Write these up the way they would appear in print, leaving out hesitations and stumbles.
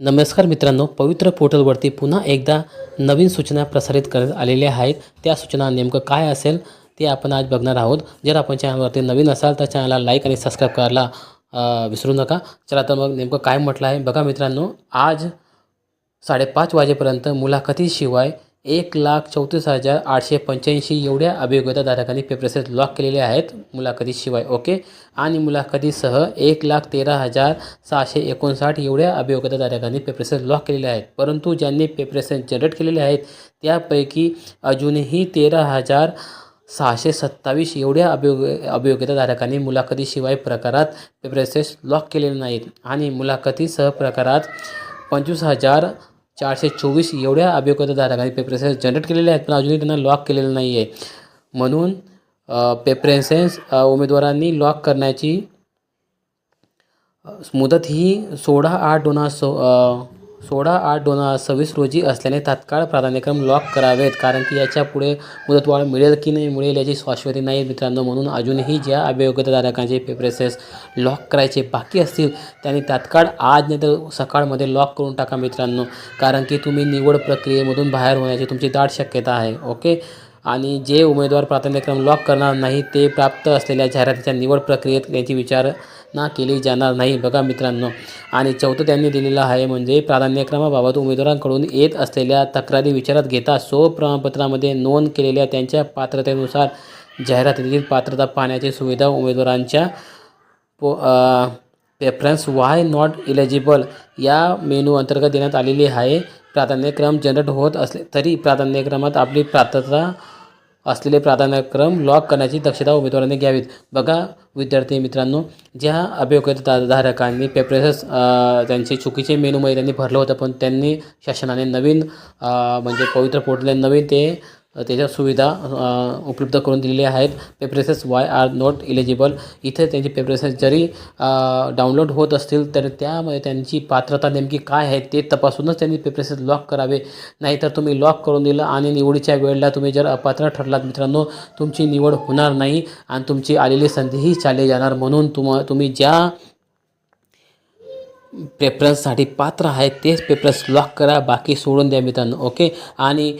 नमस्कार मित्रांनो, पवित्र पोर्टलवरती पुन्हा एकदा नवीन सूचना प्रसारित करण्यात आलेल्या आहेत. त्या सूचना नेमकं काय असेल ते आपण आज बघणार आहोत. जर आपण चॅनलवरती नवीन असाल तर चॅनलला लाईक आणि सबस्क्राईब करायला विसरू नका. चला तर मग नेमकं काय म्हटलं आहे बघा मित्रांनो. आज 5:30 वाजेपर्यंत मुलाखतीशिवाय 1,34,885 एवढ्या अभियोग्यताधारकांनी पेपरसेस लॉक केलेले आहेत मुलाखतीशिवाय. ओके. आणि मुलाखतीसह 1,13,659 एवढ्या अभियोग्यताधारकांनी पेपरसेस लॉक केलेले आहेत. परंतु ज्यांनी पेपरसेस जनरेट केलेले आहेत त्यापैकी अजूनही 13,627 एवढ्या अभियोग्यताधारकांनी मुलाखतीशिवाय प्रकारात पेपरसेस लॉक केलेले नाहीत. आणि मुलाखतीसह प्रकारात 25,424 एवढ्या अभियोग्यताधारकांनी पेपरसेस जनरेट केलेले आहेत, पण अजूनही त्यांना लॉक केलेलं नाही आहे. म्हणून पेपरसेस उमेदवारांनी लॉक करण्याची मुदत ही 16/8/2026 रोजी असल्याने तात्काळ प्राधान्यक्रम लॉक करावेत. कारण की याच्या पुढे मुदतवाढ मिळेल की नाही मिळेल याची शाश्वती नाही मित्रांनो. म्हणून अजूनही ज्या अभियोग्यताधारकांचे पेपरसेस लॉक करायचे बाकी असतील त्यांनी तात्काळ आज नाही तर सकाळमध्ये लॉक करून टाका मित्रांनो. कारण की तुम्ही निवड प्रक्रियेमधून बाहेर होण्याची तुमची दाट शक्यता आहे. ओके. आणि जे उमेदवार प्राधान्यक्रम लॉक करणार नाही ते प्राप्त असलेल्या जाहिरातीच्या निवड प्रक्रियेत त्यांची विचारणा केली जाणार नाही बघा मित्रांनो. आणि चौथं त्यांनी दिलेलं आहे म्हणजे प्राधान्यक्रमाबाबत उमेदवारांकडून येत असलेल्या तक्रारी विचारात घेता प्रमाणपत्रामध्ये नोंद केलेल्या त्यांच्या पात्रतेनुसार जाहिरातीतील पात्रता पाहण्याची सुविधा उमेदवारांच्या प्रेफरन्स वाय नॉट इलिजिबल या मेनू अंतर्गत देण्यात आलेली आहे. प्राधान्यक्रम जनरेट होत असले तरी प्राधान्यक्रमात आपली पात्रता असलेले प्राधान्यक्रम लॉक करण्याची दक्षता उमेदवारांनी घ्यावीत. बघा विद्यार्थी मित्रांनो, ज्या अभियोग्यताधारकांनी पेपरसेस त्यांचे चुकीचे मेनूमध्ये त्यांनी भरलं होतं, पण त्यांनी शासनाने नवीन म्हणजे पवित्र पोर्टलने नवीन त्याच्या सुविधा उपलब्ध करून दिलेल्या आहेत. पेपरसेस वाय आर नॉट इलिजिबल इथे त्यांची पेपरसेस जरी डाउनलोड होत असतील तर त्यामध्ये त्यांची पात्रता नेमकी काय आहे ते तपासूनच त्यांनी पेपरसेस लॉक करावे. नाहीतर तुम्ही लॉक करून दिलं आणि निवडीच्या वेळेला तुम्ही जर अपात्र ठरलात मित्रांनो, तुमची निवड होणार नाही आणि तुमची आलेली संधीही चालली जाणार. म्हणून तुम्ही ज्या प्रेफरन्ससाठी पात्र आहेत तेच पेपरसेस लॉक करा, बाकी सोडून द्या मित्रांनो. ओके. आणि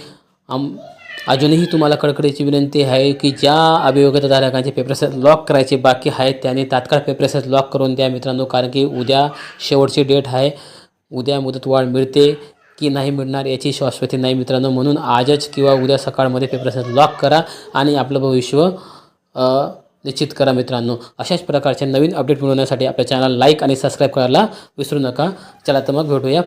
अजूनही तुम्हाला कळकळीची विनंती आहे की ज्या अभियोग्यताधारकांचे पेपरसेस लॉक करायचे बाकी आहेत त्यांनी तात्काळ पेपरसेस लॉक करून द्या मित्रांनो. कारण की उद्या शेवटची डेट आहे. उद्या मुदतवाढ मिळते की नाही मिळणार याची शाश्वती नाही मित्रांनो. म्हणून आजच किंवा उद्या सकाळमध्ये पेपरसेस लॉक करा आणि आपलं भविष्य निश्चित करा मित्रांनो. अशाच प्रकारचे नवीन अपडेट मिळवण्यासाठी आपल्या चॅनल लाईक आणि सबस्क्राईब करायला विसरू नका. चला तर मग भेटूया.